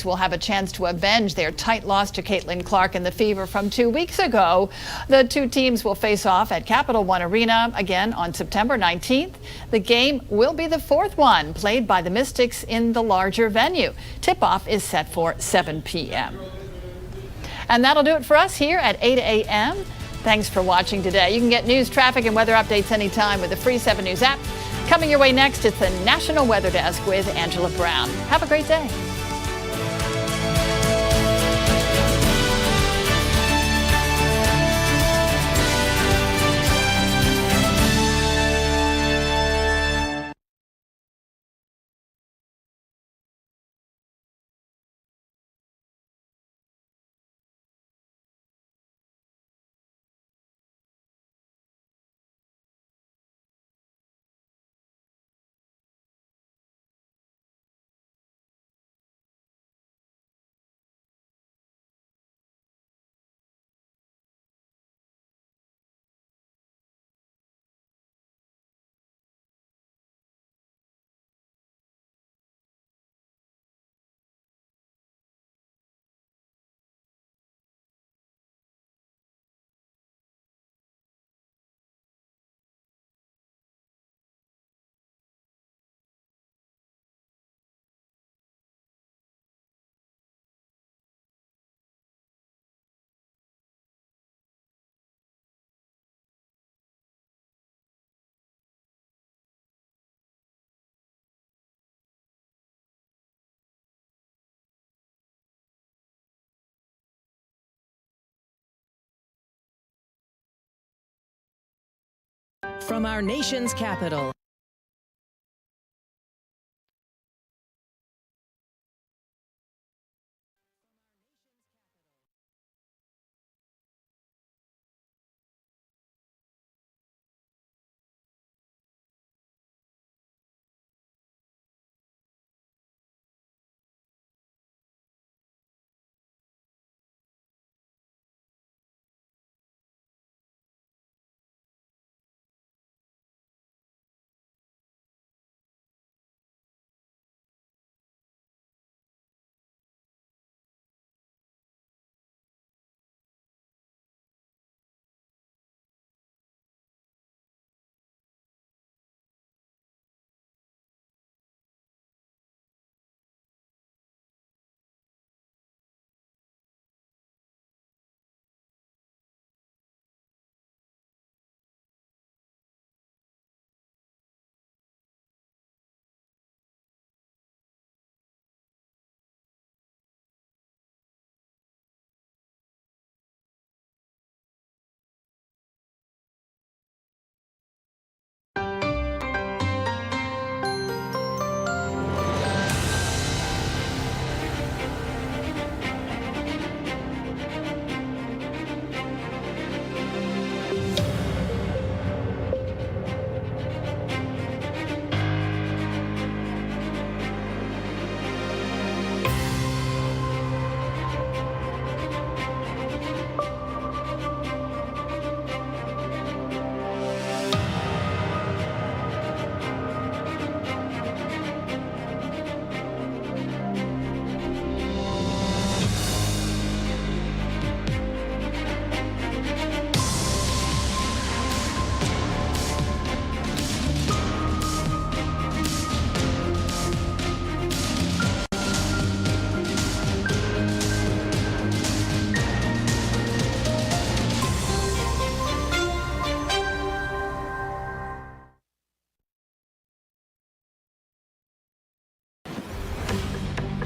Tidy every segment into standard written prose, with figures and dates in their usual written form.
will have a chance to avenge their tight loss to Caitlin Clark in the Fever from 2 weeks ago. The two teams will face off at Capital One Arena again on September 19th. The game will be the fourth one played by the Mystics in the larger venue. Tip-off is set for 7 p.m. And that'll do it for us here at 8 a.m. Thanks for watching today. You can get news, traffic, and weather updates anytime with the free 7 News app. Coming your way next, it's the National Weather Desk with Angela Brown. Have a great day. From our nation's capital.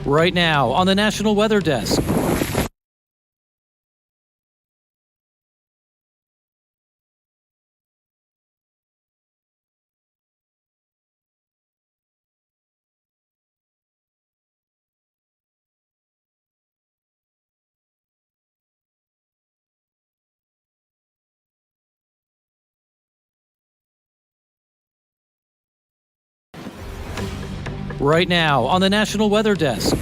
Right now on the National Weather Desk. Right now on the National Weather Desk.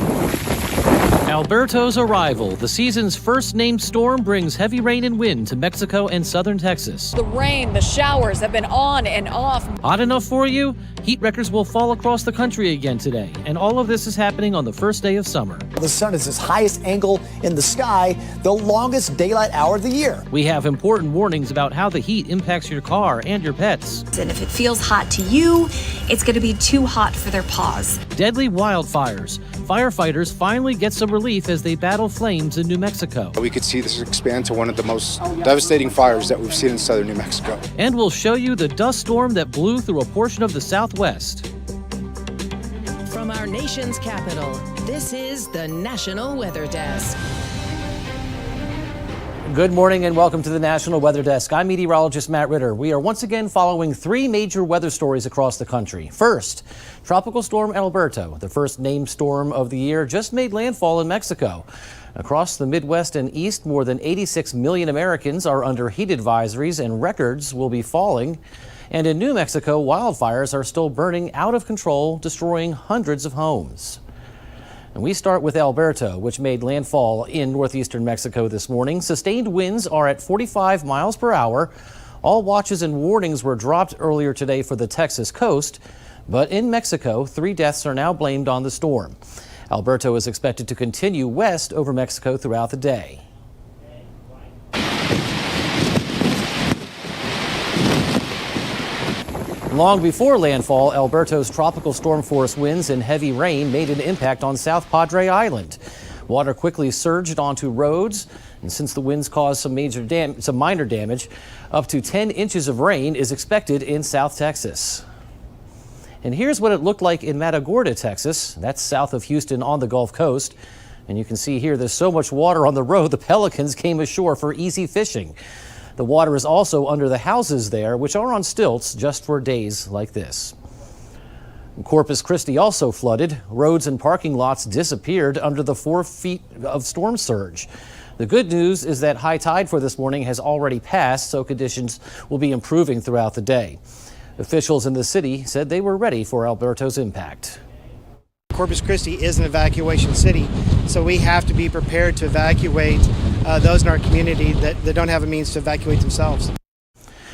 Alberto's arrival, the season's first named storm, brings heavy rain and wind to Mexico and southern Texas. The rain, the showers have been on and off. Hot enough for you? Heat records will fall across the country again today, and all of this is happening on the first day of summer. The sun is its highest angle in the sky, the longest daylight hour of the year. We have important warnings about how the heat impacts your car and your pets. And if it feels hot to you, it's going to be too hot for their paws. Deadly wildfires. Firefighters finally get some relief as they battle flames in New Mexico. We could see this expand to one of the most devastating fires that we've seen in southern New Mexico. And we'll show you the dust storm that blew through a portion of the Southwest. From our nation's capital, this is the National Weather Desk. Good morning and welcome to the National Weather Desk. I'm meteorologist Matt Ritter. We are once again following three major weather stories across the country. First, Tropical Storm Alberto, the first named storm of the year, just made landfall in Mexico. Across the Midwest and East, more than 86 million Americans are under heat advisories and records will be falling. And in New Mexico, wildfires are still burning out of control, destroying hundreds of homes. And we start with Alberto, which made landfall in northeastern Mexico this morning. Sustained winds are at 45 miles per hour. All watches and warnings were dropped earlier today for the Texas coast. But in Mexico, 3 deaths are now blamed on the storm. Alberto is expected to continue west over Mexico throughout the day. Long before landfall, Alberto's tropical storm force winds and heavy rain made an impact on South Padre Island. Water quickly surged onto roads, and since the winds caused some minor damage, up to 10 inches of rain is expected in South Texas. And here's what it looked like in Matagorda, Texas. That's south of Houston on the Gulf Coast. And you can see here there's so much water on the road, the pelicans came ashore for easy fishing. The water is also under the houses there, which are on stilts just for days like this. Corpus Christi also flooded. Roads and parking lots disappeared under the 4 feet of storm surge. The good news is that high tide for this morning has already passed, so conditions will be improving throughout the day. Officials in the city said they were ready for Alberto's impact. Corpus Christi is an evacuation city, so we have to be prepared to evacuate those in our community that don't have a means to evacuate themselves.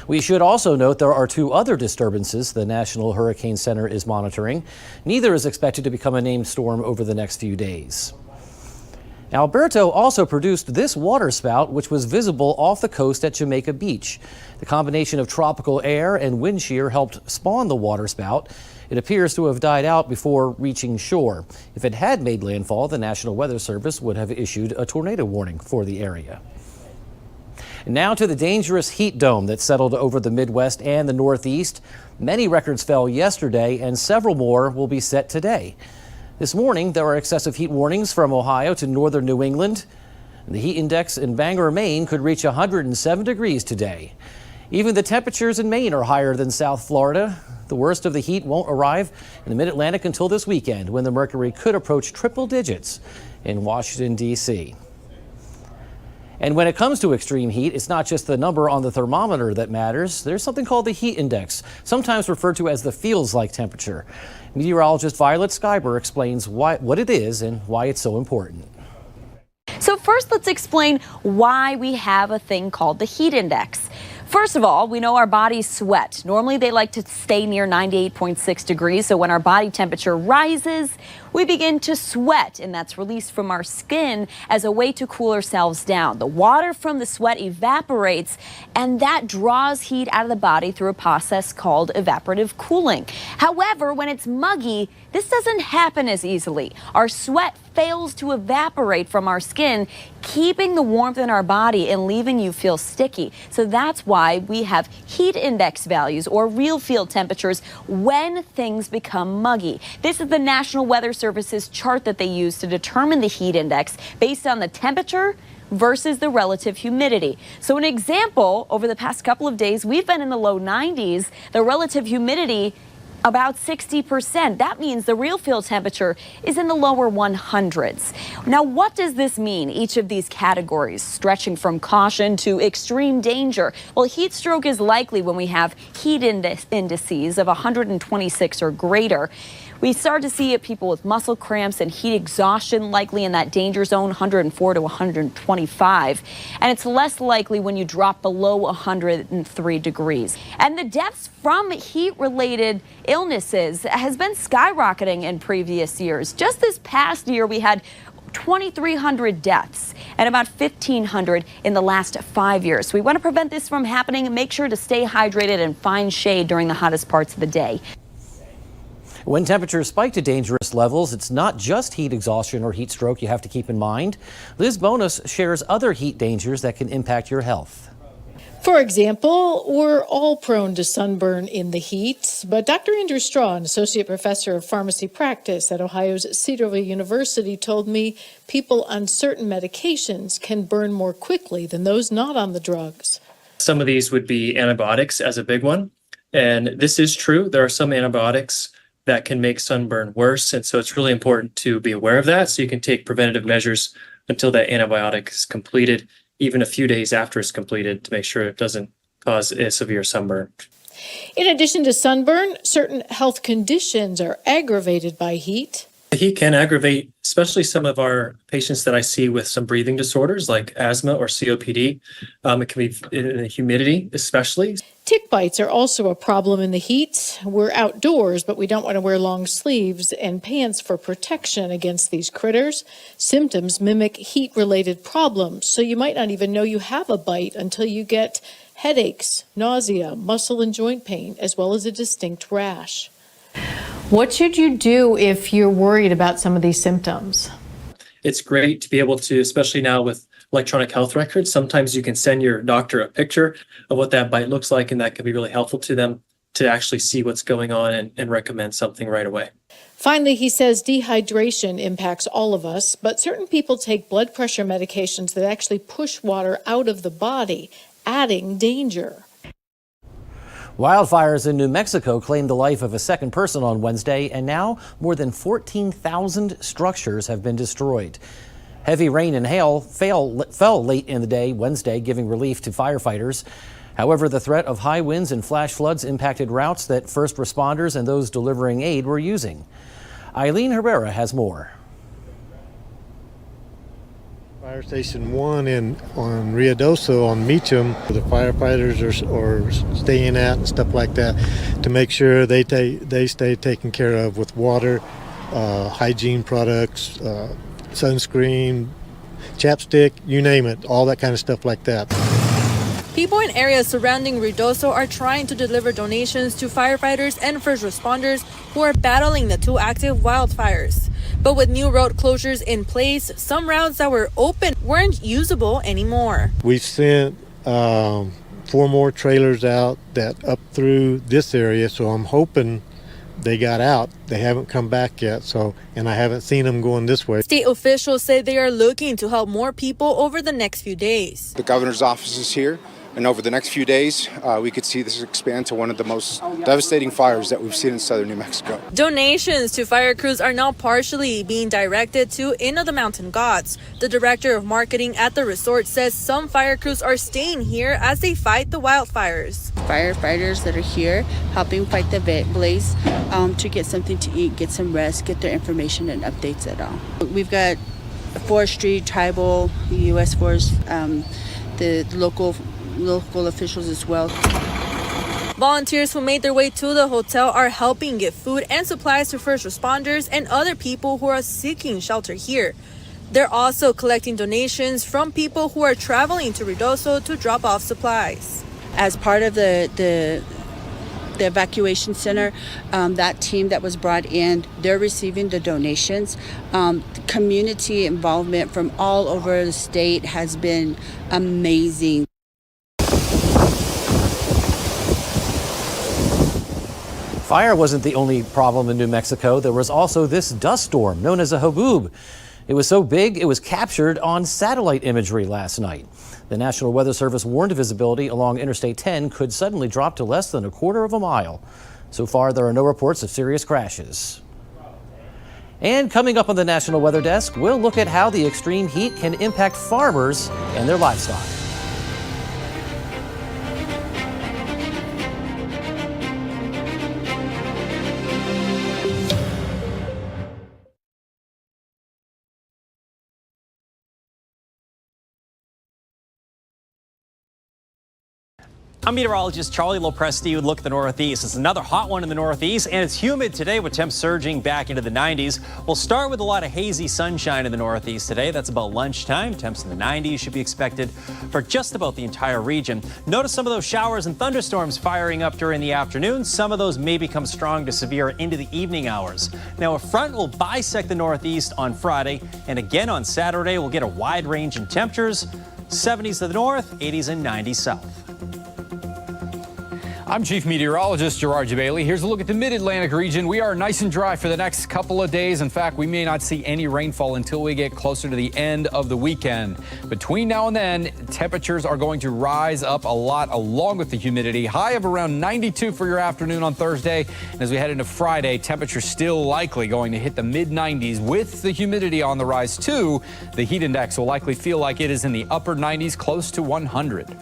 We should also note there are 2 other disturbances the National Hurricane Center is monitoring. Neither is expected to become a named storm over the next few days. Alberto also produced this waterspout, which was visible off the coast at Jamaica Beach. The combination of tropical air and wind shear helped spawn the waterspout. It appears to have died out before reaching shore. If it had made landfall, the National Weather Service would have issued a tornado warning for the area. And now to the dangerous heat dome that settled over the Midwest and the Northeast. Many records fell yesterday and several more will be set today. This morning, there are excessive heat warnings from Ohio to northern New England. The heat index in Bangor, Maine could reach 107 degrees today. Even the temperatures in Maine are higher than South Florida. The worst of the heat won't arrive in the mid-Atlantic until this weekend, when the mercury could approach triple digits in Washington, D.C. And when it comes to extreme heat, it's not just the number on the thermometer that matters. There's something called the heat index, sometimes referred to as the feels-like temperature. Meteorologist Violet Schreiber explains what it is and why it's so important. So first, let's explain why we have a thing called the heat index. First of all, we know our bodies sweat. Normally, they like to stay near 98.6 degrees. So when our body temperature rises, we begin to sweat, and that's released from our skin as a way to cool ourselves down. The water from the sweat evaporates, and that draws heat out of the body through a process called evaporative cooling. However, when it's muggy, this doesn't happen as easily. Our sweat fails to evaporate from our skin, keeping the warmth in our body and leaving you feel sticky. So that's why we have heat index values, or real field temperatures, when things become muggy. This is the National Weather Service's chart that they use to determine the heat index based on the temperature versus the relative humidity. So an example, over the past couple of days, we've been in the low 90s. The relative humidity about 60%. That means the real field temperature is in the lower 100s. Now, what does this mean, each of these categories, stretching from caution to extreme danger? Well, heat stroke is likely when we have heat indices of 126 or greater. We start to see people with muscle cramps and heat exhaustion likely in that danger zone, 104 to 125. And it's less likely when you drop below 103 degrees. And the deaths from heat-related illnesses has been skyrocketing in previous years. Just this past year, we had 2,300 deaths and about 1,500 in the last 5 years. So we want to prevent this from happening and make sure to stay hydrated and find shade during the hottest parts of the day. When temperatures spike to dangerous levels, it's not just heat exhaustion or heat stroke you have to keep in mind. Liz Bonus shares other heat dangers that can impact your health. For example, we're all prone to sunburn in the heat, but Dr. Andrew Straw, an associate professor of pharmacy practice at Ohio's Cedarville University, told me people on certain medications can burn more quickly than those not on the drugs. Some of these would be antibiotics as a big one. And this is true. There are some antibiotics that can make sunburn worse. And so it's really important to be aware of that so you can take preventative measures until that antibiotic is completed, even a few days after it's completed, to make sure it doesn't cause a severe sunburn. In addition to sunburn, certain health conditions are aggravated by heat. The heat can aggravate, especially some of our patients that I see with some breathing disorders like asthma or COPD. It can be in the humidity, especially. Tick bites are also a problem in the heat. We're outdoors, but we don't want to wear long sleeves and pants for protection against these critters. Symptoms mimic heat-related problems, so you might not even know you have a bite until you get headaches, nausea, muscle and joint pain, as well as a distinct rash. What should you do if you're worried about some of these symptoms? It's great to be able to, especially now with electronic health records, sometimes you can send your doctor a picture of what that bite looks like, and that can be really helpful to them to actually see what's going on and recommend something right away. Finally, he says dehydration impacts all of us, but certain people take blood pressure medications that actually push water out of the body, adding danger. Wildfires in New Mexico claimed the life of a second person on Wednesday, and now more than 14,000 structures have been destroyed. Heavy rain and hail fell late in the day Wednesday, giving relief to firefighters. However, the threat of high winds and flash floods impacted routes that first responders and those delivering aid were using. Eileen Herrera has more. Fire Station 1 on Ruidoso on Meacham, the firefighters are staying at and stuff like that to make sure they stay taken care of with water, hygiene products, sunscreen, chapstick, you name it, all that kind of stuff like that. People in areas surrounding Ruidoso are trying to deliver donations to firefighters and first responders who are battling the two active wildfires. But with new road closures in place, some routes that were open weren't usable anymore. We've sent 4 more trailers out that up through this area, so I'm hoping they got out. They haven't come back yet, and I haven't seen them going this way. State officials say they are looking to help more people over the next few days. The governor's office is here, and over the next few days, we could see this expand to one of the most devastating fires that we've seen in southern New Mexico. Donations to fire crews are now partially being directed to Inn of the Mountain Gods. The director of marketing at the resort says some fire crews are staying here as they fight the wildfires. Firefighters that are here helping fight the blaze to get something to eat, get some rest, get their information and updates at all. We've got forestry, tribal, U.S. Forest, the local officials as well. Volunteers who made their way to the hotel are helping get food and supplies to first responders and other people who are seeking shelter here. They're also collecting donations from people who are traveling to Ruidoso to drop off supplies. As part of the evacuation center, that team that was brought in, they're receiving the donations. Community involvement from all over the state has been amazing. Fire wasn't the only problem in New Mexico. There was also this dust storm known as a haboob. It was so big, it was captured on satellite imagery last night. The National Weather Service warned visibility along Interstate 10 could suddenly drop to less than a quarter of a mile. So far, there are no reports of serious crashes. And coming up on the National Weather Desk, we'll look at how the extreme heat can impact farmers and their livestock. I'm meteorologist Charlie Lopresti with Look at the Northeast. It's another hot one in the Northeast, and it's humid today with temps surging back into the 90s. We'll start with a lot of hazy sunshine in the Northeast today. That's about lunchtime. Temps in the 90s should be expected for just about the entire region. Notice some of those showers and thunderstorms firing up during the afternoon. Some of those may become strong to severe into the evening hours. Now, a front will bisect the Northeast on Friday, and again on Saturday, we'll get a wide range in temperatures. 70s to the north, 80s and 90s south. I'm Chief Meteorologist Gerard Bailey. Here's a look at the mid-Atlantic region. We are nice and dry for the next couple of days. In fact, we may not see any rainfall until we get closer to the end of the weekend. Between now and then, temperatures are going to rise up a lot along with the humidity. High of around 92 for your afternoon on Thursday. And as we head into Friday, temperatures still likely going to hit the mid-90s with the humidity on the rise too. The heat index will likely feel like it is in the upper 90s, close to 100.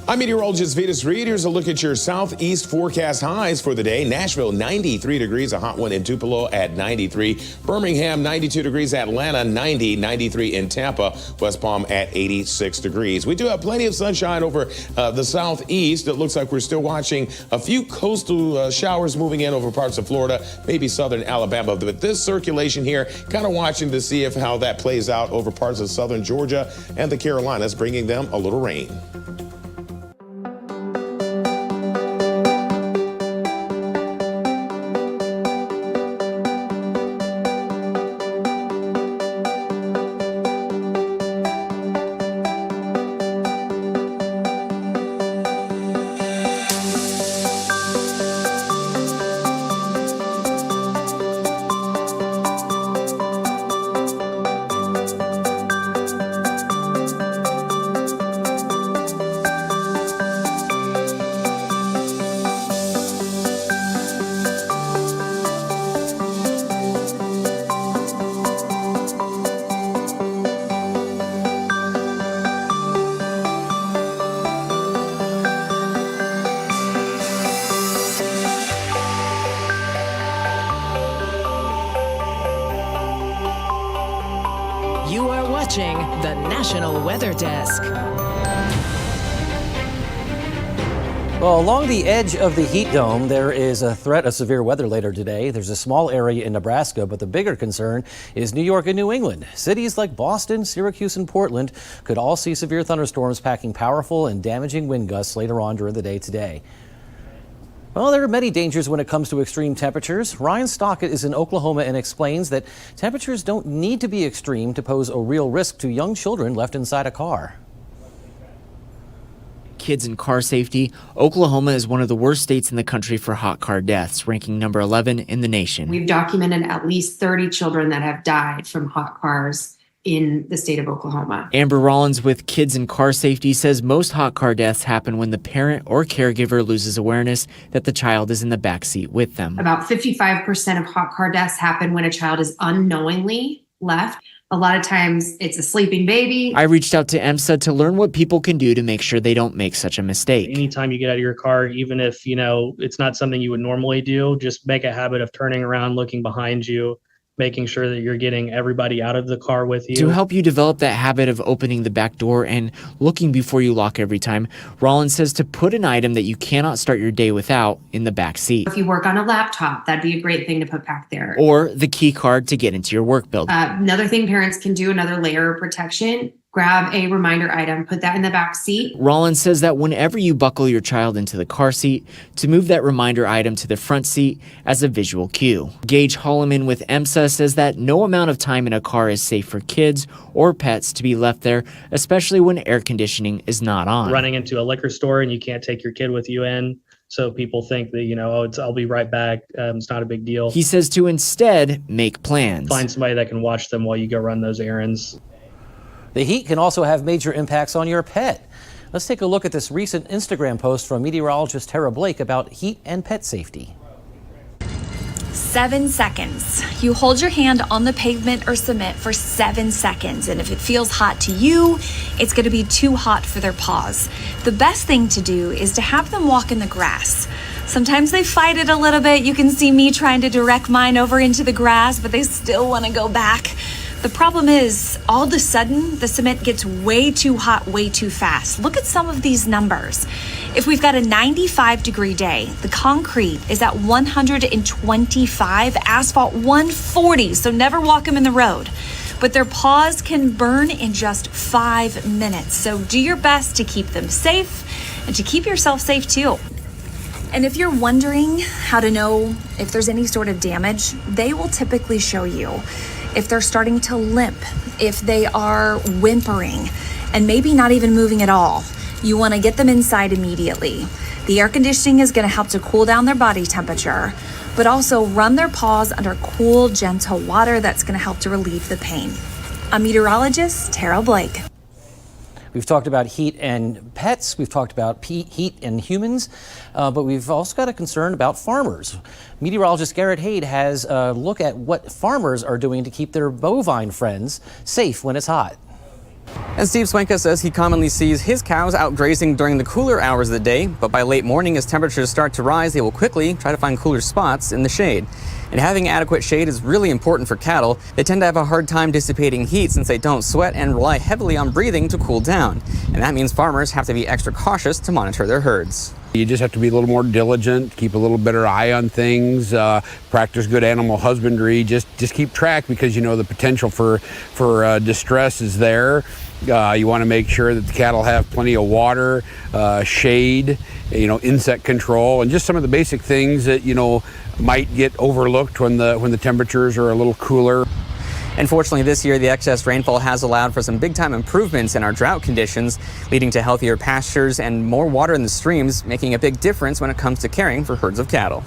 I'm meteorologist Vitas Reed. Here's a look at your southeast forecast highs for the day. Nashville, 93 degrees, a hot one in Tupelo at 93. Birmingham, 92 degrees. Atlanta, 90, 93 in Tampa. West Palm at 86 degrees. We do have plenty of sunshine over the southeast. It looks like we're still watching a few coastal showers moving in over parts of Florida, maybe southern Alabama. But this circulation here, kind of watching to see how that plays out over parts of southern Georgia and the Carolinas, bringing them a little rain. You are watching the National Weather Desk. Well, along the edge of the heat dome, there is a threat of severe weather later today. There's a small area in Nebraska, but the bigger concern is New York and New England. Cities like Boston, Syracuse, and Portland could all see severe thunderstorms packing powerful and damaging wind gusts later on during the day today. Well, there are many dangers when it comes to extreme temperatures. Ryan Stockett is in Oklahoma and explains that temperatures don't need to be extreme to pose a real risk to young children left inside a car. Kids and car safety, Oklahoma is one of the worst states in the country for hot car deaths, ranking number 11 in the nation. We've documented at least 30 children that have died from hot cars in the state of Oklahoma. Amber Rollins with Kids and Car Safety says most hot car deaths happen when the parent or caregiver loses awareness that the child is in the back seat with them. About 55% of hot car deaths happen when a child is unknowingly left. A lot of times it's a sleeping baby. I reached out to EMSA to learn what people can do to make sure they don't make such a mistake. Anytime you get out of your car, even if, it's not something you would normally do, just make a habit of turning around, looking behind you, making sure that you're getting everybody out of the car with you. To help you develop that habit of opening the back door and looking before you lock every time, Rollins says to put an item that you cannot start your day without in the back seat. If you work on a laptop, that'd be a great thing to put back there. Or the key card to get into your work building. Another thing parents can do, another layer of protection, grab a reminder item, put that in the back seat. Rollins says that whenever you buckle your child into the car seat, to move that reminder item to the front seat as a visual cue. Gage Holloman with EMSA says that no amount of time in a car is safe for kids or pets to be left there, especially when air conditioning is not on. Running into a liquor store and you can't take your kid with you in. So people think that, I'll be right back. It's not a big deal. He says to instead make plans. Find somebody that can watch them while you go run those errands. The heat can also have major impacts on your pet. Let's take a look at this recent Instagram post from meteorologist Tara Blake about heat and pet safety. 7 seconds. You hold your hand on the pavement or cement for 7 seconds, and if it feels hot to you, it's going to be too hot for their paws. The best thing to do is to have them walk in the grass. Sometimes they fight it a little bit. You can see me trying to direct mine over into the grass, but they still want to go back. The problem is, all of a sudden, the cement gets way too hot, way too fast. Look at some of these numbers. If we've got a 95-degree day, the concrete is at 125, asphalt 140, so never walk them in the road. But their paws can burn in just 5 minutes. So do your best to keep them safe and to keep yourself safe too. And if you're wondering how to know if there's any sort of damage, they will typically show you if they're starting to limp, if they are whimpering, and maybe not even moving at all. You want to get them inside immediately. The air conditioning is going to help to cool down their body temperature, but also run their paws under cool, gentle water that's going to help to relieve the pain. I'm meteorologist Tara Blake. We've talked about heat and pets, we've talked about heat and humans, but we've also got a concern about farmers. Meteorologist Garrett Haid has a look at what farmers are doing to keep their bovine friends safe when it's hot. And Steve Swenka says he commonly sees his cows out grazing during the cooler hours of the day, but by late morning as temperatures start to rise, they will quickly try to find cooler spots in the shade. And having adequate shade is really important for cattle. They tend to have a hard time dissipating heat since they don't sweat and rely heavily on breathing to cool down. And that means farmers have to be extra cautious to monitor their herds. You just have to be a little more diligent, keep a little better eye on things, practice good animal husbandry, just keep track because you know the potential for distress is there. You want to make sure that the cattle have plenty of water, shade, insect control, and just some of the basic things that might get overlooked when the temperatures are a little cooler. Unfortunately, this year, the excess rainfall has allowed for some big-time improvements in our drought conditions, leading to healthier pastures and more water in the streams, making a big difference when it comes to caring for herds of cattle.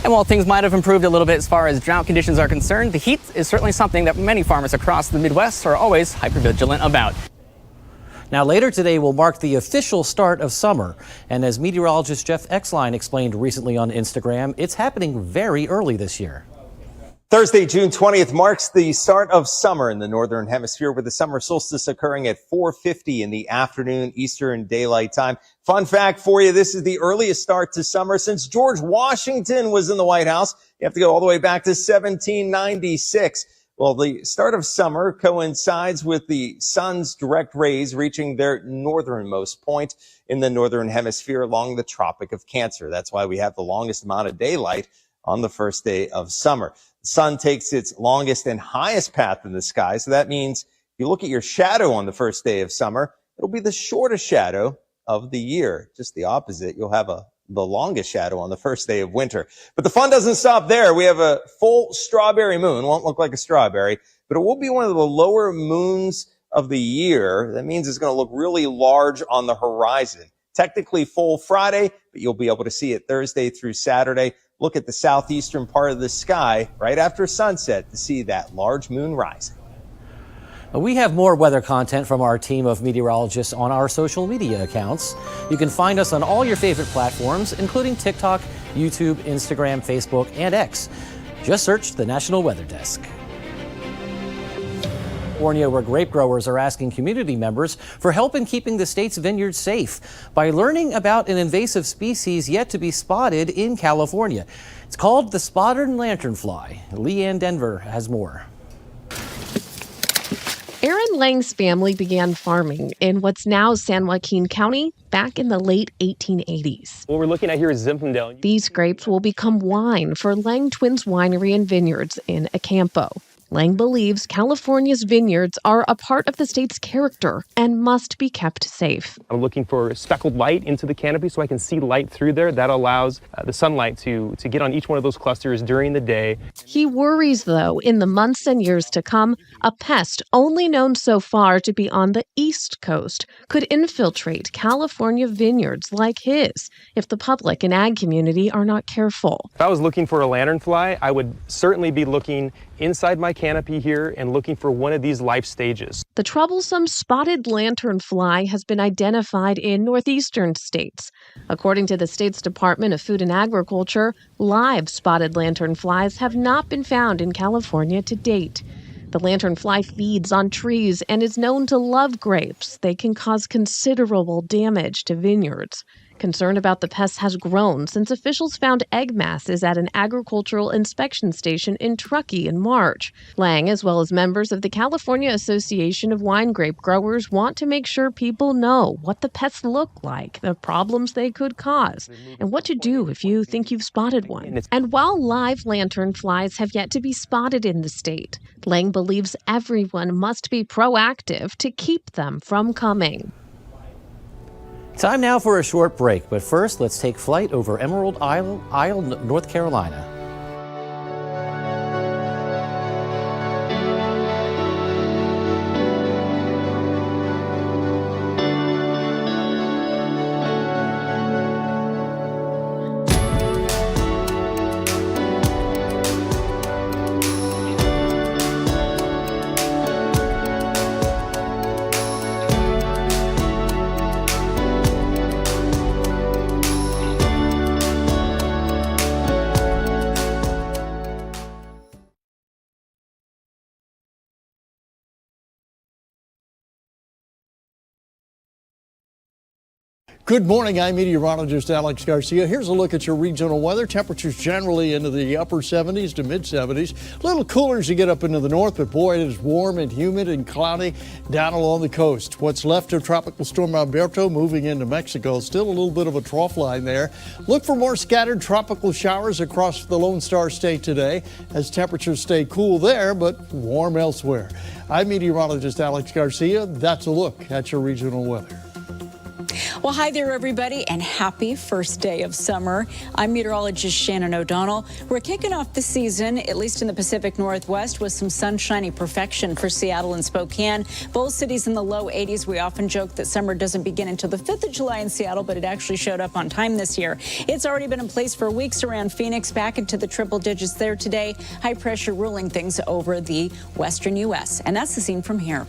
And while things might have improved a little bit as far as drought conditions are concerned, the heat is certainly something that many farmers across the Midwest are always hypervigilant about. Now, later today will mark the official start of summer. And as meteorologist Jeff Exline explained recently on Instagram, it's happening very early this year. Thursday, June 20th marks the start of summer in the Northern Hemisphere, with the summer solstice occurring at 4:50 in the afternoon Eastern Daylight Time. Fun fact for you, this is the earliest start to summer since George Washington was in the White House. You have to go all the way back to 1796. Well, the start of summer coincides with the sun's direct rays reaching their northernmost point in the Northern Hemisphere along the Tropic of Cancer. That's why we have the longest amount of daylight on the first day of summer. The sun takes its longest and highest path in the sky. So that means if you look at your shadow on the first day of summer, it'll be the shortest shadow of the year. Just the opposite. You'll have the longest shadow on the first day of winter. But the fun doesn't stop there. We have a full strawberry moon. Won't look like a strawberry, but it will be one of the lower moons of the year. That means it's going to look really large on the horizon. Technically full Friday, but you'll be able to see it Thursday through Saturday. Look at the southeastern part of the sky right after sunset to see that large moon rising. We have more weather content from our team of meteorologists on our social media accounts. You can find us on all your favorite platforms, including TikTok, YouTube, Instagram, Facebook, and X. Just search the National Weather Desk. California, where grape growers are asking community members for help in keeping the state's vineyards safe by learning about an invasive species yet to be spotted in California. It's called the spotted lanternfly. Leanne Denver has more. Aaron Lang's family began farming in what's now San Joaquin County back in the late 1880s. What we're looking at here is Zinfandel. These grapes will become wine for Lang Twins Winery and Vineyards in Acampo. Lang believes California's vineyards are a part of the state's character and must be kept safe. I'm looking for speckled light into the canopy so I can see light through there. That allows the sunlight to get on each one of those clusters during the day. He worries, though, in the months and years to come, a pest only known so far to be on the East Coast could infiltrate California vineyards like his if the public and ag community are not careful. If I was looking for a lanternfly, I would certainly be looking inside my canopy here and looking for one of these life stages. The troublesome spotted lanternfly has been identified in northeastern states. According to the state's Department of Food and Agriculture, live spotted lanternflies have not been found in California to date. The lanternfly feeds on trees and is known to love grapes. They can cause considerable damage to vineyards. Concern about the pests has grown since officials found egg masses at an agricultural inspection station in Truckee in March. Lang, as well as members of the California Association of Wine Grape Growers, want to make sure people know what the pests look like, the problems they could cause, and what to do if you think you've spotted one. And while live lanternflies have yet to be spotted in the state, Lang believes everyone must be proactive to keep them from coming. Time now for a short break, but first let's take flight over Emerald Isle, North Carolina. Good morning, I'm meteorologist Alex Garcia. Here's a look at your regional weather. Temperatures generally into the upper 70s to mid 70s. A little cooler as you get up into the north, but boy, it is warm and humid and cloudy down along the coast. What's left of Tropical Storm Alberto moving into Mexico. Still a little bit of a trough line there. Look for more scattered tropical showers across the Lone Star State today as temperatures stay cool there, but warm elsewhere. I'm meteorologist Alex Garcia. That's a look at your regional weather. Well, hi there, everybody, and happy first day of summer. I'm meteorologist Shannon O'Donnell. We're kicking off the season, at least in the Pacific Northwest, with some sunshiny perfection for Seattle and Spokane. Both cities in the low 80s. We often joke that summer doesn't begin until the 5th of July in Seattle, but it actually showed up on time this year. It's already been in place for weeks around Phoenix, back into the triple digits there today. High pressure ruling things over the western U.S., and that's the scene from here.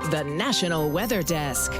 The National Weather Desk.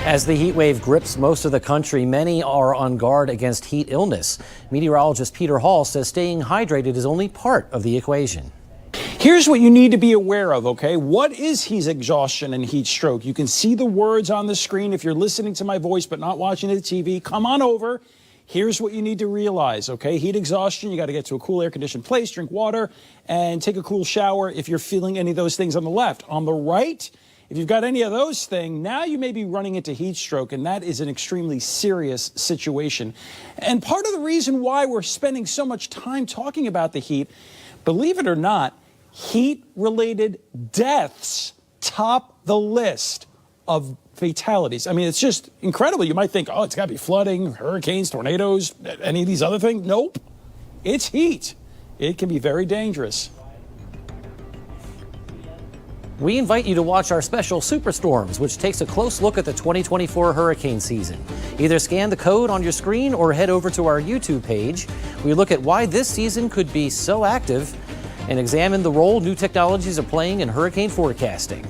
As the heat wave grips most of the country, many are on guard against heat illness. Meteorologist Peter Hall says staying hydrated is only part of the equation. Here's what you need to be aware of, okay? What is heat exhaustion and heat stroke? You can see the words on the screen if you're listening to my voice but not watching the TV. Come on over. Here's what you need to realize, okay? Heat exhaustion, you got to get to a cool air-conditioned place, drink water, and take a cool shower if you're feeling any of those things on the left. On the right, if you've got any of those things, now you may be running into heat stroke, and that is an extremely serious situation. And part of the reason why we're spending so much time talking about the heat, believe it or not, heat-related deaths top the list of fatalities. I mean, it's just incredible. You might think, oh, it's got to be flooding, hurricanes, tornadoes, any of these other things. Nope. It's heat. It can be very dangerous. We invite you to watch our special Superstorms, which takes a close look at the 2024 hurricane season. Either scan the code on your screen or head over to our YouTube page. We look at why this season could be so active and examine the role new technologies are playing in hurricane forecasting.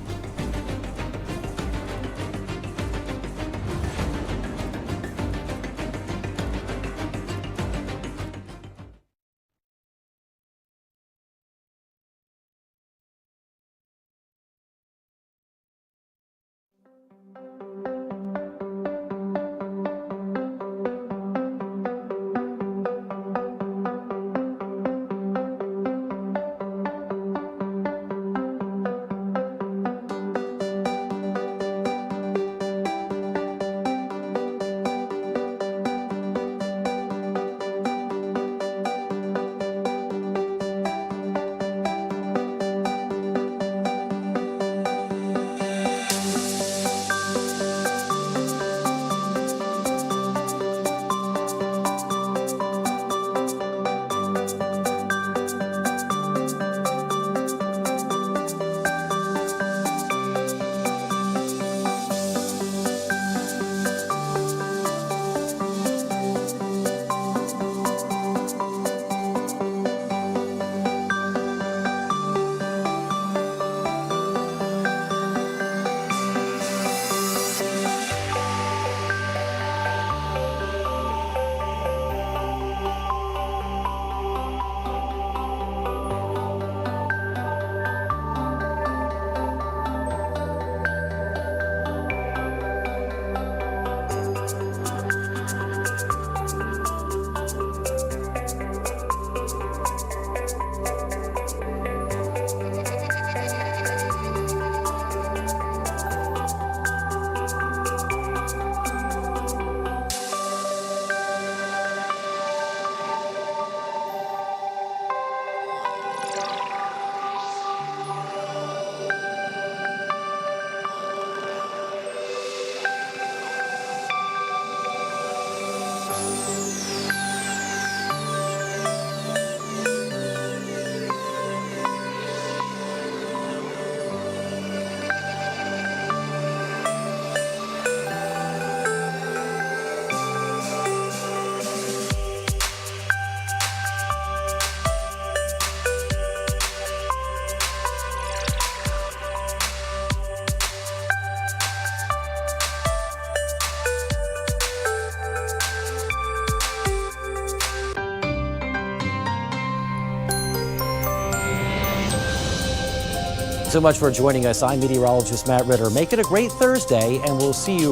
so much for joining us. I'm meteorologist Matt Ritter. Make it a great Thursday, and we'll see you